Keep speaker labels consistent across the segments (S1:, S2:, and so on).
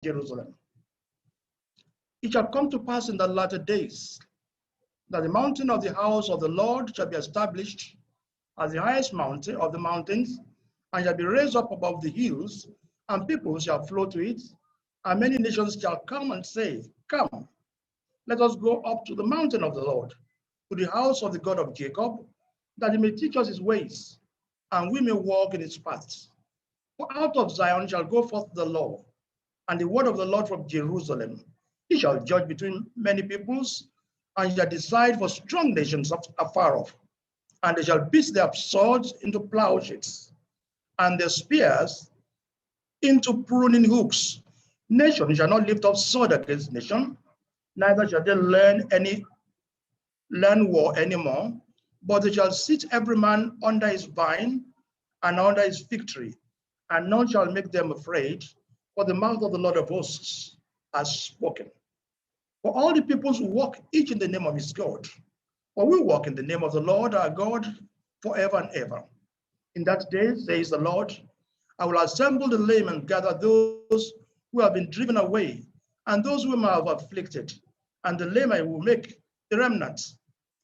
S1: Jerusalem. It shall come to pass in the latter days that the mountain of the house of the Lord shall be established as the highest mountain of the mountains, and shall be raised up above the hills, and people shall flow to it, and many nations shall come and say, Come, let us go up to the mountain of the Lord, to the house of the God of Jacob, that he may teach us his ways, and we may walk in his paths. For out of Zion shall go forth the law, and the word of the Lord from Jerusalem. He shall judge between many peoples, and shall decide for strong nations afar off. And they shall beat their swords into plowshares, and their spears into pruning hooks. Nation shall not lift up sword against nation, neither shall they learn war anymore, but they shall sit every man under his vine and under his fig tree, and none shall make them afraid, for the mouth of the Lord of hosts has spoken. For all the peoples walk each in the name of his God, for we walk in the name of the Lord our God forever and ever. In that day, says the Lord, I will assemble the lame and gather those who have been driven away, and those whom I have afflicted, and the lame I will make the remnants,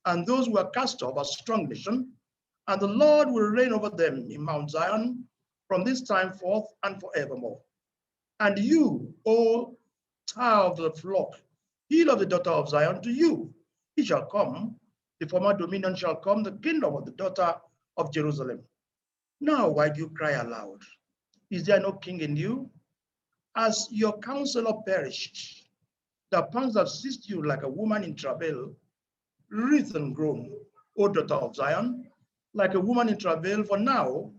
S1: and those who are cast off a strong nation, and the Lord will reign over them in Mount Zion from this time forth and forevermore. And you, O tower of the flock, hill of the daughter of Zion, to you he shall come, the former dominion shall come, the kingdom of the daughter of Jerusalem. Now why do you cry aloud? Is there no king in you? As your counselor perished, the pangs have seized you like a woman in travail, writhe and groan, O daughter of Zion, like a woman in travail, for now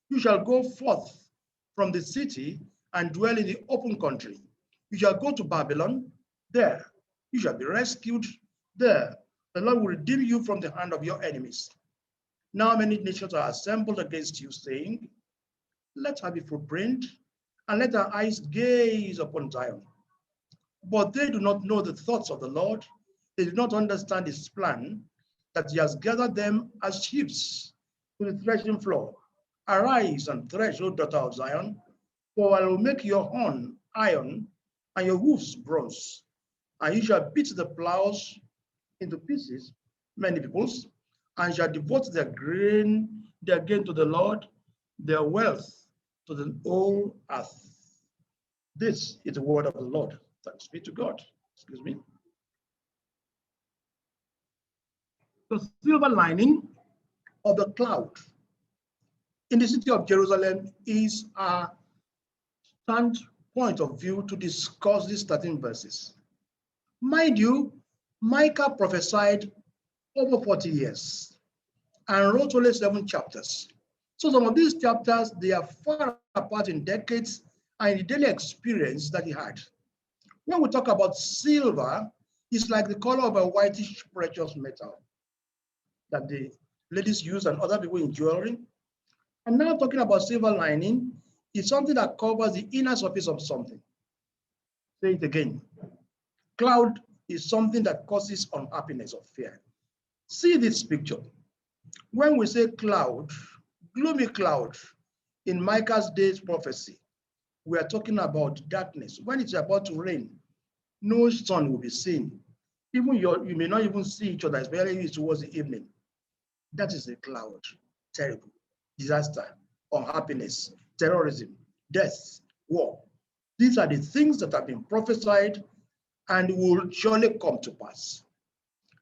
S1: you shall go forth from the city and dwell in the open country. You shall go to Babylon, there you shall be rescued, there the Lord will redeem you from the hand of your enemies. Now many nations are assembled against you, saying, Let her be fruitbrained, and let her eyes gaze upon Zion. But they do not know the thoughts of the Lord. They do not understand his plan, that he has gathered them as sheep to the threshing floor. Arise and thresh, O daughter of Zion, for I will make your horn iron and your hoofs bronze, and you shall beat the plows into pieces, many peoples, and shall devote their gain to the Lord, their wealth to the whole earth. This is the word of the Lord. Thanks be to God. Excuse me. The silver lining of the cloud in the city of Jerusalem is a standpoint of view to discuss these 13 verses. Mind you, Micah prophesied over 40 years and wrote only 7 chapters. So some of these chapters, they are far apart in decades and in the daily experience that he had. When we talk about silver, it's like the color of a whitish precious metal that the ladies use and other people in jewelry. And now talking about silver lining, it's something that covers the inner surface of something. Say it again. Cloud is something that causes unhappiness or fear. See this picture. When we say cloud, gloomy cloud, in Micah's day's prophecy, we are talking about darkness. When it's about to rain, no sun will be seen. Even you may not even see each other, especially towards the evening. That is a cloud. Terrible. Disaster, unhappiness, terrorism, death, war. These are the things that have been prophesied and will surely come to pass.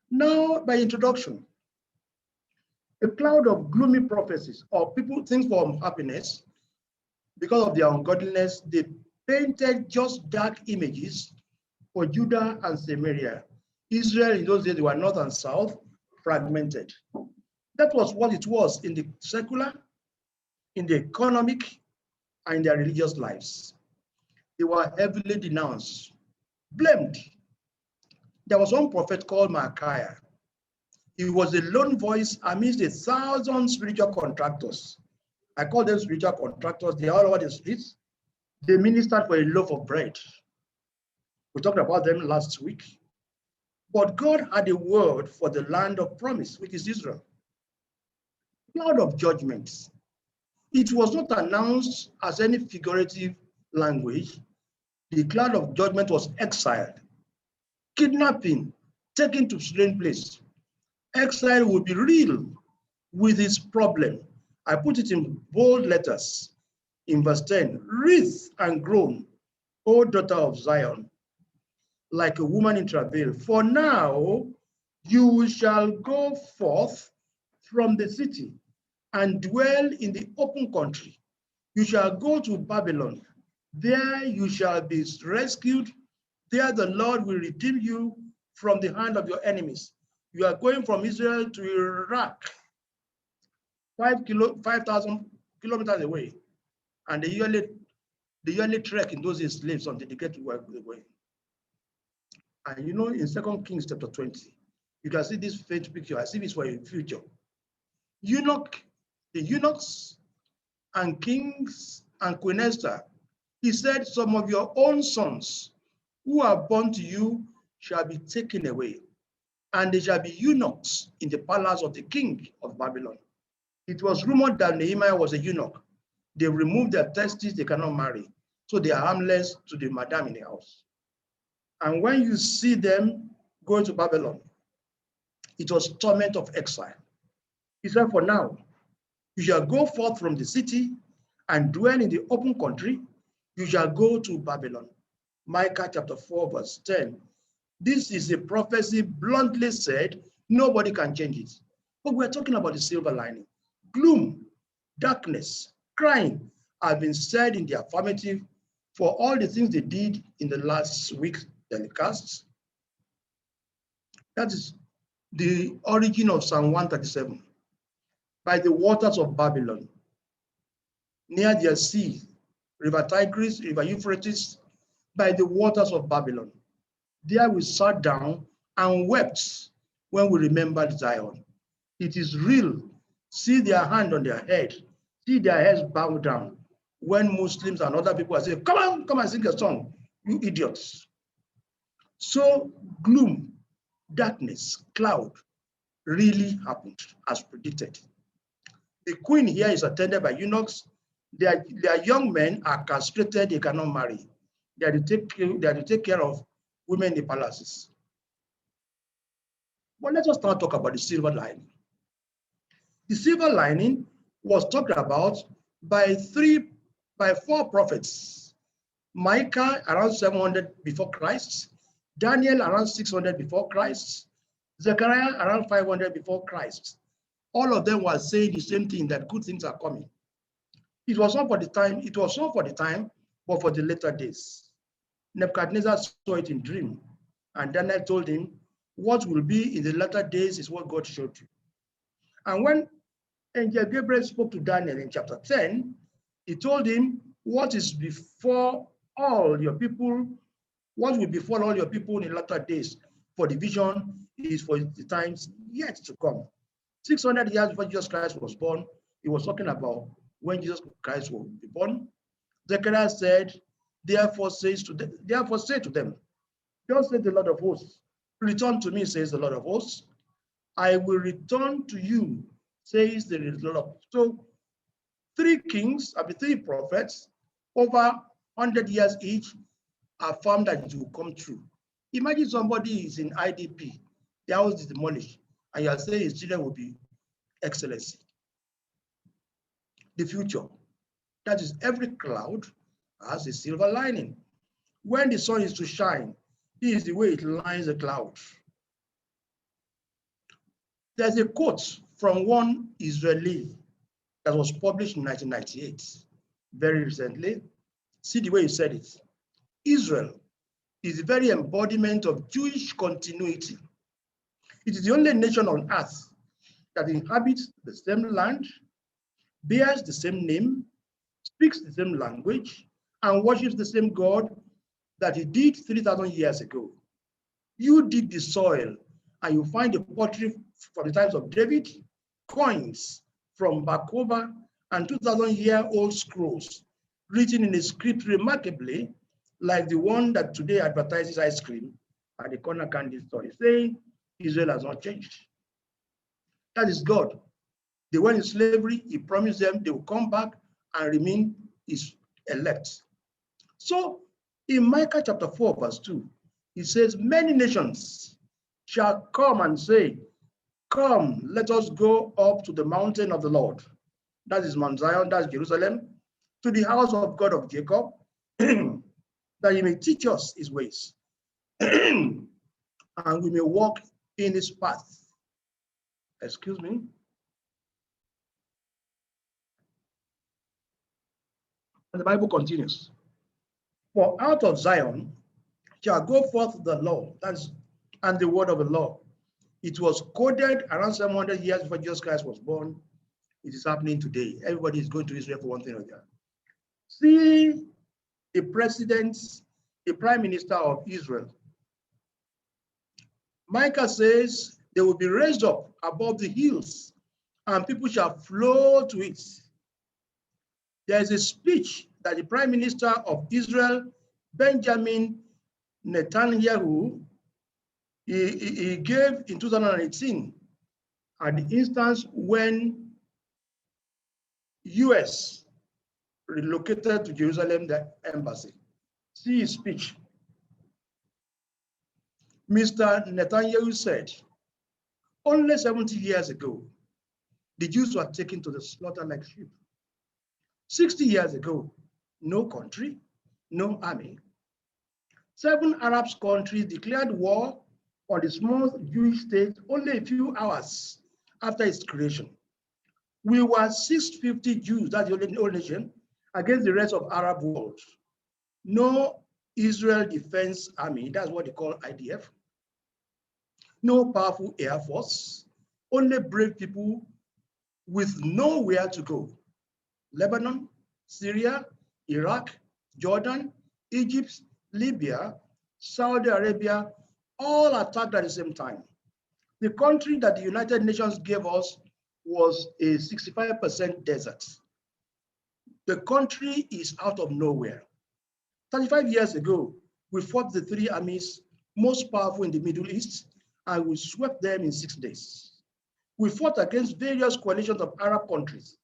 S1: Now, by introduction, a cloud of gloomy prophecies or people think for unhappiness because of their ungodliness, they painted just dark images for Judah and Samaria. Israel in those days, they were north and south, fragmented. That was what it was in the secular, in the economic, and in their religious lives. They were heavily denounced, blamed. There was one prophet called Micah. He was a lone voice amidst 1,000 spiritual contractors. I call them spiritual contractors. They are all over the streets. They ministered for a loaf of bread. We talked about them last week. But God had a word for the land of promise, which is Israel. Cloud of judgments. It was not announced as any figurative language. The cloud of judgment was exiled, kidnapping, taken to strange place. Exile will be real with its problem. I put it in bold letters in verse 10. Writhe and groan, O daughter of Zion, like a woman in travail. For now you shall go forth from the city and dwell in the open country. You shall go to Babylon. There you shall be rescued. There the Lord will redeem you from the hand of your enemies. You are going from Israel to Iraq, 5,000 kilometers away. And the yearly trek in those days, slaves until they get to where they're going. And you know, in 2 Kings chapter 20, you can see this faint picture. I see this for your future. The eunuchs and kings and Queen Esther, he said, some of your own sons who are born to you shall be taken away, and they shall be eunuchs in the palace of the king of Babylon. It was rumored that Nehemiah was a eunuch. They removed their testes, they cannot marry. So they are harmless to the madam in the house. And when you see them going to Babylon, it was torment of exile. He said, for now, you shall go forth from the city and dwell in the open country. You shall go to Babylon. Micah chapter 4, verse 10. This is a prophecy bluntly said. Nobody can change it. But we're talking about the silver lining. Gloom, darkness, crying have been said in the affirmative for all the things they did in the last week's telecasts. That is the origin of Psalm 137. By the waters of Babylon, near their sea, River Tigris, River Euphrates, by the waters of Babylon. There we sat down and wept when we remembered Zion. It is real. See their hand on their head. See their heads bow down. When Muslims and other people are saying, come on, come and sing a song, you idiots. So gloom, darkness, cloud really happened as predicted. The queen here is attended by eunuchs. Their young men are castrated, they cannot marry. They are to take care of women in the palaces. But let us now talk about the silver lining. The silver lining was talked about by 4 prophets. Micah around 700 before Christ, Daniel around 600 before Christ, Zechariah around 500 before Christ. All of them were saying the same thing, that good things are coming. It was not for the time, but for the later days. Nebuchadnezzar saw it in dream, and Daniel told him, what will be in the latter days is what God showed you. And when Angel Gabriel spoke to Daniel in chapter 10, he told him, what is before all your people, what will befall all your people in the latter days, for the vision is for the times yet to come. 600 years before Jesus Christ was born, he was talking about when Jesus Christ will be born. Zechariah said, therefore say to them, thus says the Lord of hosts, return to me, says the Lord of hosts. I will return to you, says the Lord of hosts. So 3 kings, 3 prophets, over 100 years each, affirmed that it will come true. Imagine somebody is in IDP, the house is demolished, and you are saying his children will be excellency. The future. That is, every cloud has a silver lining. When the sun is to shine, this is the way it lines the cloud. There's a quote from one Israeli that was published in 1998, very recently. See the way he said it. Israel is the very embodiment of Jewish continuity. It is the only nation on earth that inhabits the same land, bears the same name, speaks the same language, and worships the same God that he did 3,000 years ago. You dig the soil and you find the pottery from the times of David, coins from Bakoba, and 2,000-year-old scrolls written in a script remarkably like the one that today advertises ice cream at the corner candy store, saying Israel has not changed. That is God. They were in slavery. He promised them they will come back and remain his elect. So In Micah chapter 4, verse 2, it says, many nations shall come and say, come, let us go up to the mountain of the Lord. That is Mount Zion, that's Jerusalem, to the house of God of Jacob, that he may teach us his ways, and we may walk in his path. Excuse me. And the Bible continues. For out of Zion shall go forth the law, and the word of the law. It was coded around 700 years before Jesus Christ was born. It is happening today. Everybody is going to Israel for one thing or the other. See a president, a prime minister of Israel. Micah says they will be raised up above the hills and people shall flow to it. There is a speech that the prime minister of Israel, Benjamin Netanyahu, he gave in 2018 at the instance when US relocated to Jerusalem the embassy. See his speech. Mr. Netanyahu said, only 70 years ago, the Jews were taken to the slaughter like sheep. 60 years ago, no country, no army. 7 Arab countries declared war on the small Jewish state only a few hours after its creation. We were 650 Jews, that's the only nation, against the rest of Arab world. No Israel Defense Army, that's what they call IDF. No powerful air force, only brave people with nowhere to go. Lebanon, Syria, Iraq, Jordan, Egypt, Libya, Saudi Arabia, all attacked at the same time. The country that the United Nations gave us was a 65% desert. The country is out of nowhere. 35 years ago, we fought the 3 armies most powerful in the Middle East, and we swept them in 6 days. We fought against various coalitions of Arab countries,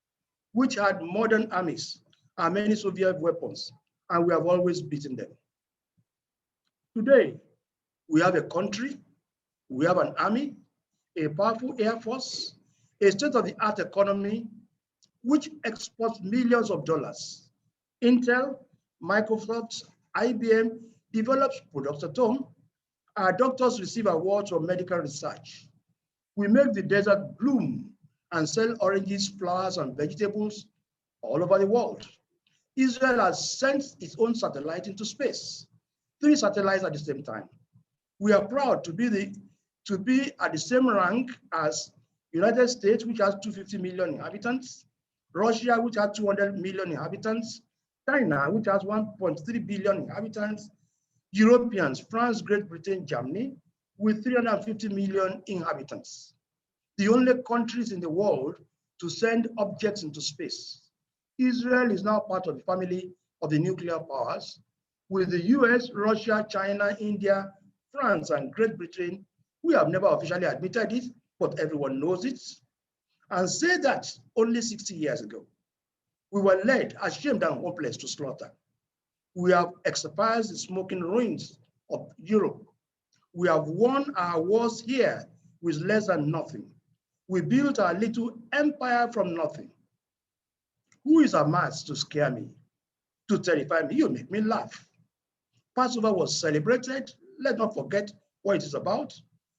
S1: which had modern armies and many Soviet weapons, and we have always beaten them. Today, we have a country, we have an army, a powerful air force, a state-of-the-art economy, which exports millions of dollars. Intel, Microsoft, IBM develops products at home. Our doctors receive awards for medical research. We make the desert bloom and sell oranges, flowers, and vegetables all over the world. Israel has sent its own satellite into space, 3 satellites at the same time. We are proud to be at the same rank as United States, which has 250 million inhabitants, Russia, which has 200 million inhabitants, China, which has 1.3 billion inhabitants, Europeans, France, Great Britain, Germany, with 350 million inhabitants. The only countries in the world to send objects into space. Israel is now part of the family of the nuclear powers, with the US, Russia, China, India, France, and Great Britain. We have never officially admitted it, but everyone knows it, and say that only 60 years ago, we were led, ashamed and hopeless, to slaughter. We have exposed the smoking ruins of Europe. We have won our wars here with less than nothing. We built our little empire from nothing. Who is Hamas to scare me, to terrify me? You make me laugh. Passover was celebrated. Let's not forget what it is about.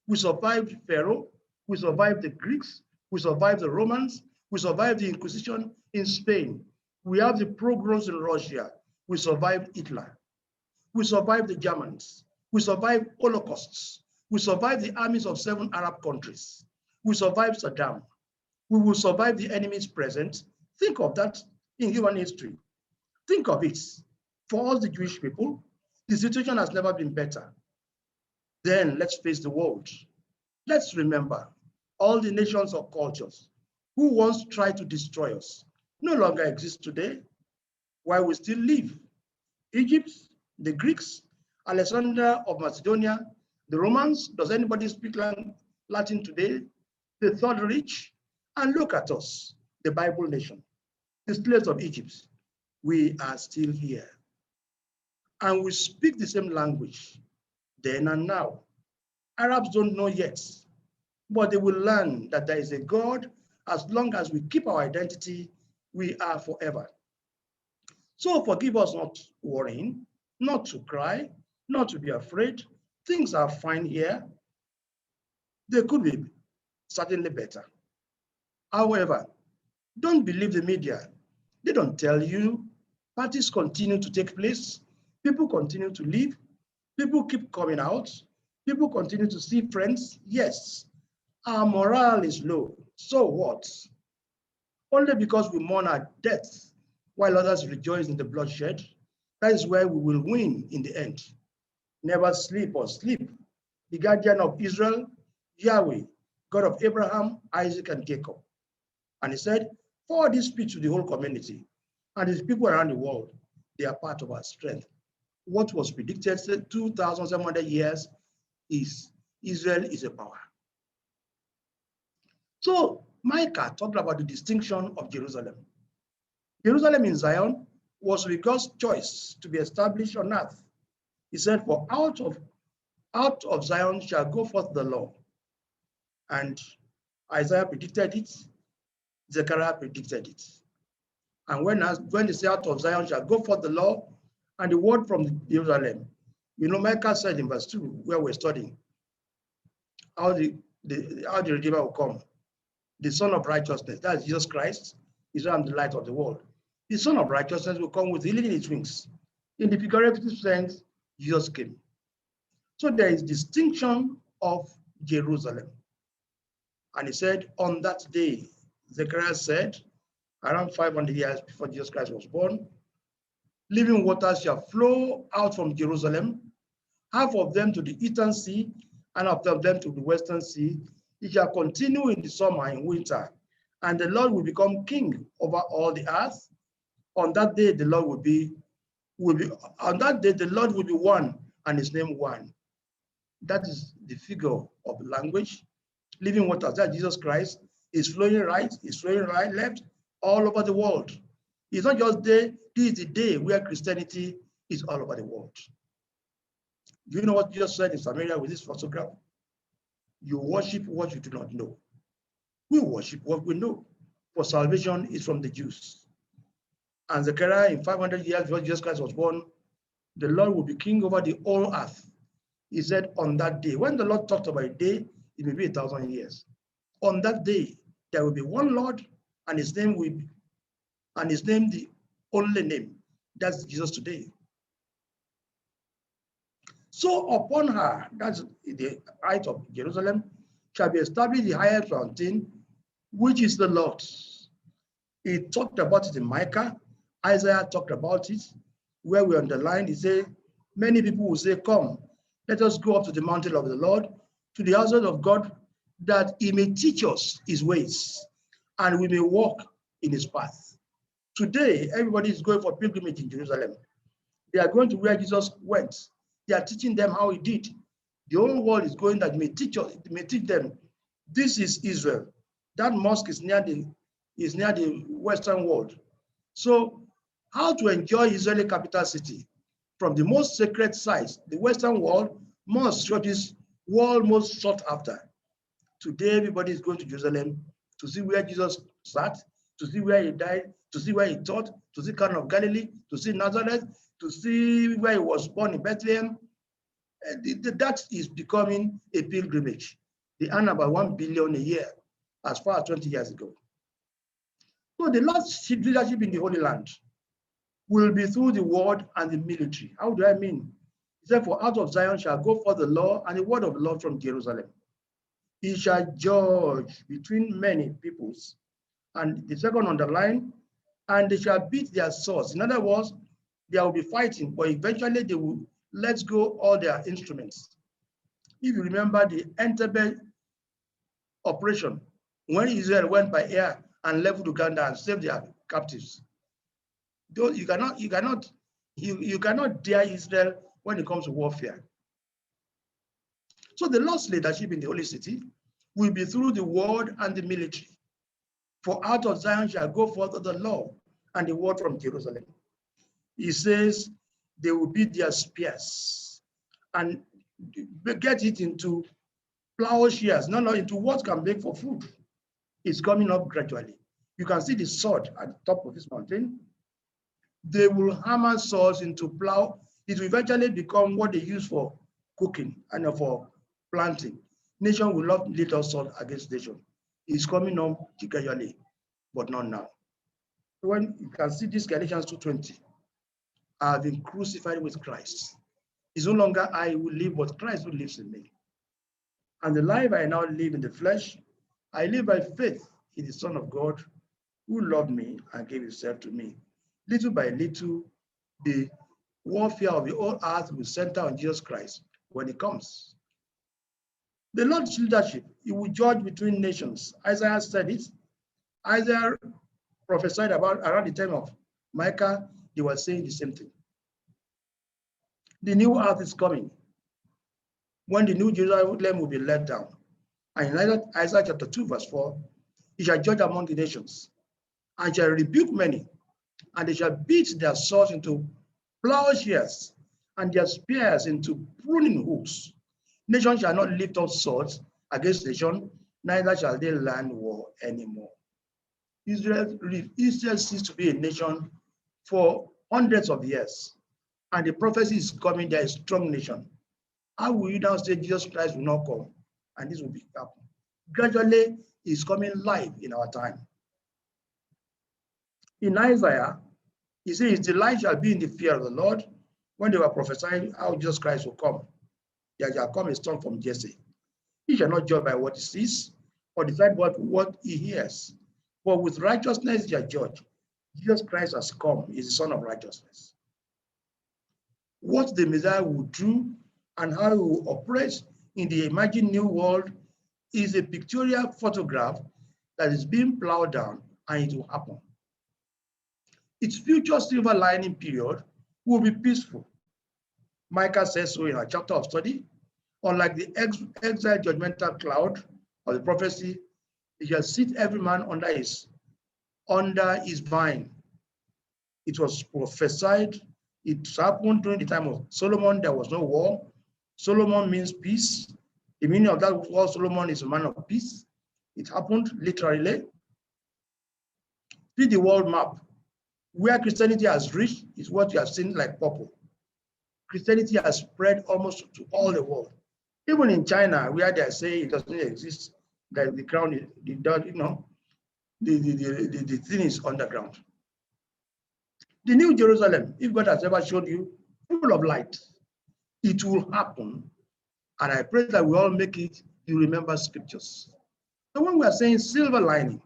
S1: We survived Pharaoh. We survived the Greeks. We survived the Romans. We survived the Inquisition in Spain. We have the pogroms in Russia. We survived Hitler. We survived the Germans. We survived Holocausts. We survived the armies of 7 Arab countries. We survived Saddam. We will survive the enemies present. Think of that in human history. Think of it. For us, the Jewish people, the situation has never been better. Then let's face the world. Let's remember all the nations or cultures who once tried to destroy us no longer exist today, while we still live. Egypt, the Greeks, Alexander of Macedonia, the Romans. Does anybody speak Latin today? The Third Reich. And look at us, the Bible nation, the slaves of Egypt. We are still here. and will speak the same language then and now. Arabs don't know yet, but they will learn that there is a God. As long as we keep our identity, we are forever. So forgive us not worrying, not to cry, not to be afraid. Things are fine here. They could be certainly better. However, don't believe the media. They don't tell you. Parties continue to take place. People continue to live. People keep coming out. People continue to see friends. Yes, our morale is low. So what? Only because we mourn our death while others rejoice in the bloodshed. That is where we will win in the end. Never sleep or sleep. The guardian of Israel, Yahweh, God of Abraham, Isaac, and Jacob. And he said, forward this speech to the whole community and the people around the world. They are part of our strength. What was predicted 2,700 years is Israel is a power. So Micah talked about the distinction of Jerusalem. Jerusalem in Zion was with God's choice to be established on earth. He said, for out of Zion shall go forth the law. And Isaiah predicted it, Zechariah predicted it. And when they say out of Zion shall go forth the law and the word from Jerusalem, Micah said in verse 2, where we're studying, how the Redeemer will come. The Son of Righteousness, that's Jesus Christ, is the light of the world. The Son of Righteousness will come with healing in his wings. In the figurative sense, Jesus came. So there is distinction of Jerusalem. And he said, on that day, Zechariah said, around 500 years before Jesus Christ was born, living waters shall flow out from Jerusalem, half of them to the eastern sea, and half of them to the western sea. It shall continue in the summer and winter, and the Lord will become king over all the earth. On that day, the Lord will be one, and his name one. That is the figure of language. Living waters, that Jesus Christ is flowing right, is flowing right, left, all over the world. It's not just day, this is the day where Christianity is all over the world. Do you know what Jesus said in Samaria with this photograph? You worship what you do not know. We worship what we know, for salvation is from the Jews. And Zechariah, in 500 years before Jesus Christ was born, the Lord will be king over the whole earth. He said, on that day, when the Lord talked about a day, it may be 1,000 years. On that day, there will be one Lord, and his name the only name. That's Jesus today. So upon her, that's the height of Jerusalem, shall be established the highest mountain, which is the Lord's. He talked about it in Micah. Isaiah talked about it, where we underlined, he said, many people will say, come, let us go up to the mountain of the Lord, to the house of God, that he may teach us his ways, and we may walk in his path. Today, everybody is going for pilgrimage in Jerusalem. They are going to where Jesus went. They are teaching them how he did. The whole world is going that may teach us, may teach them. This is Israel. That mosque is near the Western world. So, how to enjoy Israeli capital city from the most sacred sites, the Western world, most churches, world most sought after. Today, everybody is going to Jerusalem to see where Jesus sat, to see where he died, to see where he taught, to see Cana of Galilee, to see Nazareth, to see where he was born in Bethlehem. That is becoming a pilgrimage. They earn about 1 billion a year, as far as 20 years ago. So the Lord's leadership in the Holy Land will be through the word and the military. How do I mean? He said, for out of Zion shall go forth the law and the word of the Lord from Jerusalem. He shall judge between many peoples. And the second underline, and they shall beat their swords. In other words, there will be fighting, but eventually they will let go all their instruments. If you remember the Entebbe operation, when Israel went by air and leveled Uganda and saved their captives, you cannot dare Israel when it comes to warfare. So the Lord's leadership in the holy city will be through the word and the military. For out of Zion shall go forth the law and the word from Jerusalem. He says, they will beat their spears and get it into plowshares, not into what can make for food. It's coming up gradually. You can see the sword at the top of this mountain. They will hammer swords into plow. It will eventually become what they use for cooking and for planting. Nation will not lift up sword against nation. It's coming up gradually, but not now. When you can see this Galatians 2:20, I have been crucified with Christ. It's no longer I who live, but Christ who lives in me. And the life I now live in the flesh, I live by faith in the Son of God who loved me and gave himself to me. Little by little, the warfare of the whole earth will center on Jesus Christ when he comes. The Lord's leadership, he will judge between nations. Isaiah said it. Isaiah prophesied about around the time of Micah, they were saying the same thing. The new earth is coming when the new Jerusalem will be let down. And in Isaiah chapter 2, verse 4, he shall judge among the nations and shall rebuke many, and they shall beat their swords into plowshares and their spears into pruning hooks. Nation shall not lift up swords against nation, neither shall they learn war anymore. Israel ceased to be a nation for hundreds of years, and the prophecy is coming, there is a strong nation. How will you now say Jesus Christ will not come and this will be happen? Gradually, it's coming live in our time. In Isaiah, he says, his delight shall be in the fear of the Lord. When they were prophesying how Jesus Christ will come, there shall come a son from Jesse. He shall not judge by what he sees or decide what he hears, but with righteousness he shall judge. Jesus Christ has come, is the Son of righteousness. What the Messiah will do and how he will operate in the imagined new world is a pictorial photograph that is being plowed down, and it will happen. Its future silver lining period will be peaceful. Micah says so in our chapter of study. Unlike the exile judgmental cloud of the prophecy, he shall sit every man under his vine. It was prophesied. It happened during the time of Solomon. There was no war. Solomon means peace. The meaning of that word Solomon is a man of peace. It happened literally. See the world map. Where Christianity has reached is what you have seen like purple. Christianity has spread almost to all the world. Even in China, where they say it doesn't exist, that the ground, the thing is underground. The New Jerusalem, if God has ever showed you, full of light, it will happen. And I pray that we all make it, you remember scriptures. So when we are saying silver lining,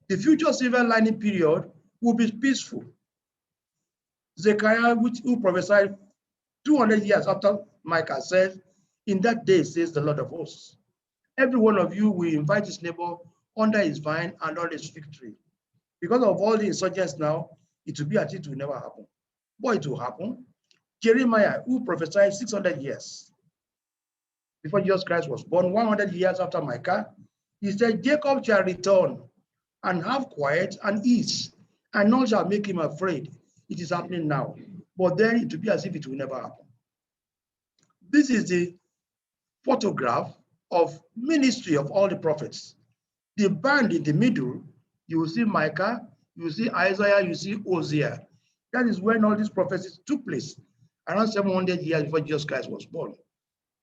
S1: the future silver lining period will be peaceful. Zechariah, who prophesied 200 years after Micah, said, in that day, says the Lord of hosts, every one of you will invite his neighbor under his vine and under his fig tree. Because of all the insurgents now, it will be as if it will never happen. But it will happen. Jeremiah, who prophesied 600 years before Jesus Christ was born, 100 years after Micah, he said, Jacob shall return and have quiet and ease, and none shall make him afraid. It is happening now. But then it will be as if it will never happen. This is the photograph of ministry of all the prophets. The band in the middle, you will see Micah, you will see Isaiah, you see Hosea. That is when all these prophecies took place, around 700 years before Jesus Christ was born.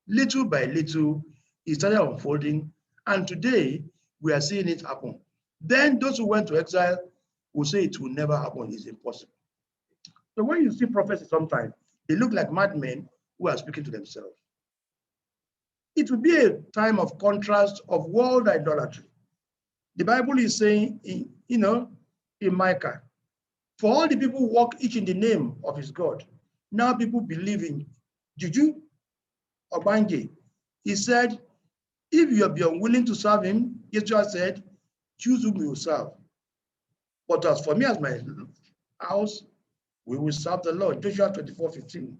S1: Little by little, it started unfolding, and today we are seeing it happen. Then those who went to exile will say it will never happen, it's impossible. So when you see prophecy sometimes, they look like madmen who are speaking to themselves. It will be a time of contrast of world idolatry. The Bible is saying, in Micah, for all the people who walk each in the name of his God, now people believe in Juju or Banje. He said, if you be unwilling to serve him, Yeshua said, choose whom you will serve. But as for me, as my house, we will serve the Lord. Joshua 24:15.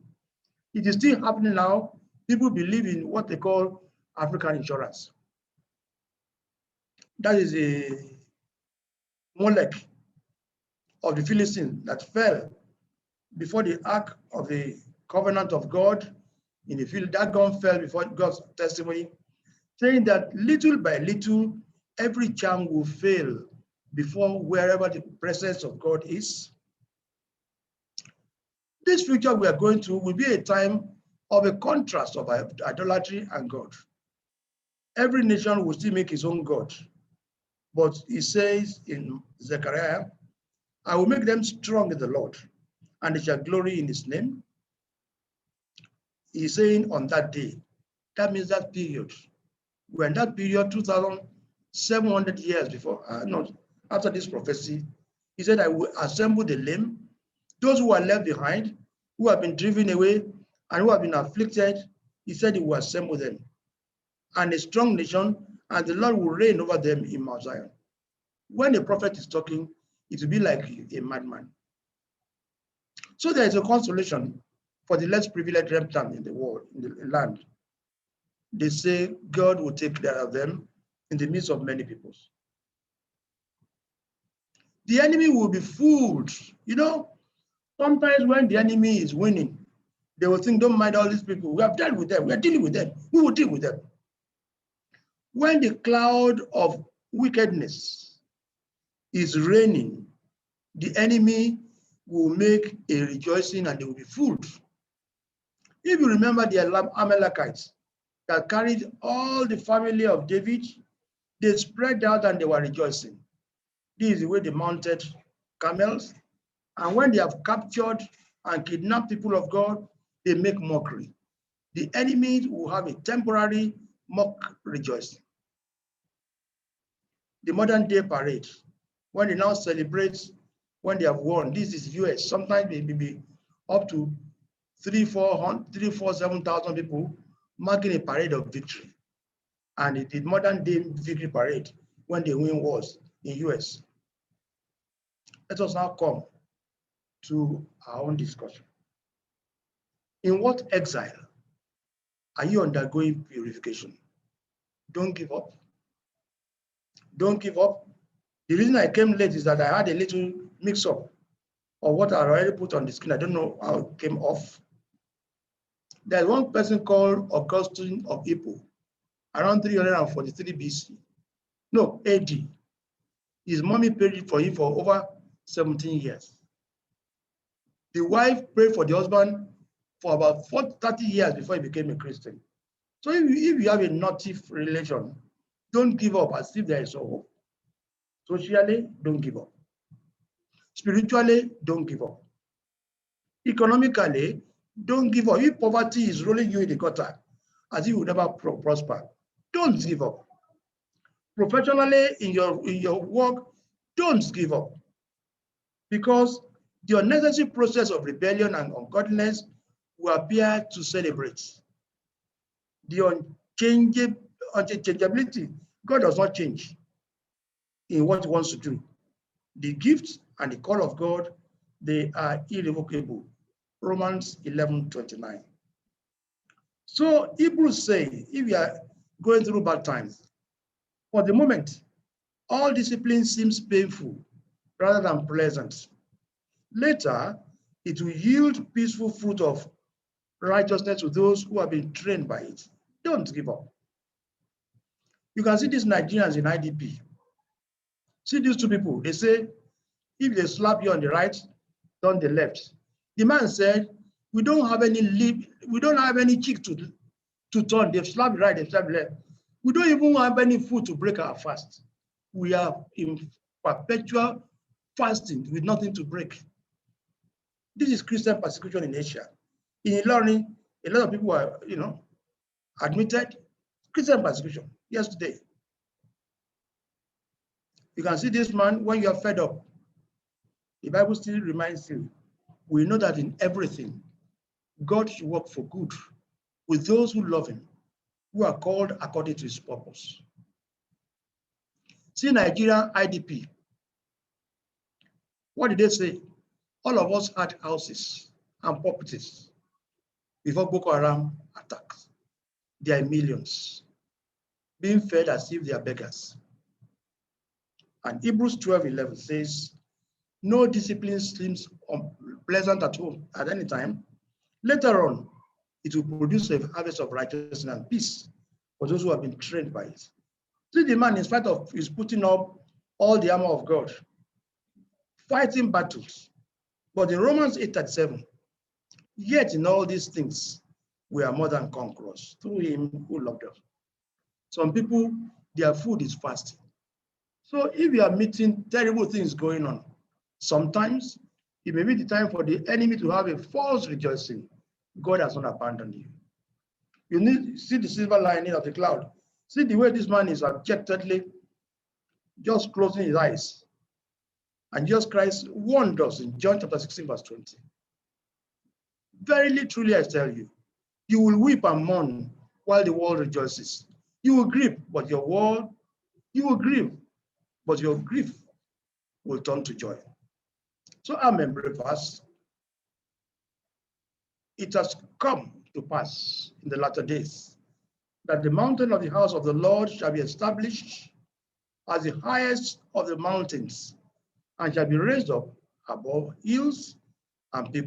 S1: It is still happening now. People believe in what they call African insurance. That is a Molech of the Philistines that fell before the ark of the covenant of God in the field. That gun fell before God's testimony, saying that little by little, every charm will fail before wherever the presence of God is. This future we are going through will be a time of a contrast of idolatry and God. Every nation will still make its own God. But he says in Zechariah, I will make them strong in the Lord, and they shall glory in his name. He's saying on that day, that means that period. We're in that period, 2,700 years before, after this prophecy, he said, I will assemble the lame, those who are left behind, who have been driven away, and who have been afflicted. He said he will assemble them, and a strong nation, and the Lord will reign over them in Mount Zion. When a prophet is talking, it will be like a madman. So there is a consolation for the less privileged remnant in the world, in the land. They say God will take care of them in the midst of many peoples. The enemy will be fooled. You know, sometimes when the enemy is winning, they will think, don't mind all these people. We have dealt with them. We are dealing with them. We will deal with them. When the cloud of wickedness is raining, the enemy will make a rejoicing and they will be fooled. If you remember the Amalekites that carried all the family of David, they spread out and they were rejoicing. This is the way they mounted camels. And when they have captured and kidnapped people of God, they make mockery. The enemy will have a temporary mock rejoicing. The modern day parade, when they now celebrate when they have won, this is US. Sometimes it may be up to 7,000 people marking a parade of victory. And it is modern day victory parade when they win wars in US. Let us now come to our own discussion. In what exile are you undergoing purification? Don't give up. Don't give up. The reason I came late is that I had a little mix-up of what I already put on the screen. I don't know how it came off. There's one person called Augustine of Hippo, around 343 BC. No, AD. His mommy prayed for him for over 17 years. The wife prayed for the husband for about 30 years before he became a Christian. So if you have a naughty relation, don't give up as if there is hope. Socially, don't give up. Spiritually, don't give up. Economically, don't give up. If poverty is rolling you in the gutter, as if you will never prosper, don't give up. Professionally, in your work, don't give up. Because the unnecessary process of rebellion and ungodliness will appear to celebrate. The unchangeability, God does not change in what he wants to do. The gift and the call of God, they are irrevocable. Romans 11:29. So Hebrews say, if you are going through bad times, for the moment, all discipline seems painful rather than pleasant. Later, it will yield peaceful fruit of righteousness to those who have been trained by it. Don't give up. You can see these Nigerians in IDP. See these two people. They say, if they slap you on the right, on the left. The man said, we don't have any lip, we don't have any cheek to turn. They've slapped right, they've slapped left. We don't even have any food to break our fast. We are in perpetual fasting with nothing to break. This is Christian persecution in Asia. In Ilorin, a lot of people are, admitted Christian persecution yesterday. You can see this man when you are fed up. The Bible still reminds you, we know that in everything, God should work for good with those who love him, who are called according to his purpose. See Nigeria IDP. What did they say? All of us had houses and properties before Boko Haram attacks. There are millions being fed as if they are beggars. And Hebrews 12:11 says, No discipline seems unpleasant at home at any time. Later on, it will produce a harvest of righteousness and peace for those who have been trained by it. See the man, in spite of his putting up all the armor of God, fighting battles. But in Romans 8:37, yet in all these things, we are more than conquerors through him who loved us. Some people, their food is fasting. So if you are meeting terrible things going on, sometimes it may be the time for the enemy to have a false rejoicing. God has not abandoned you. You need to see the silver lining of the cloud. See the way this man is abjectly just closing his eyes. And Jesus Christ warned us in John chapter 16, verse 20. Verily, truly, I tell you, you will weep and mourn while the world rejoices. You will grieve, but your grief will turn to joy. So, amen, believers. It has come to pass in the latter days that the mountain of the house of the Lord shall be established as the highest of the mountains, and shall be raised up above hills, and people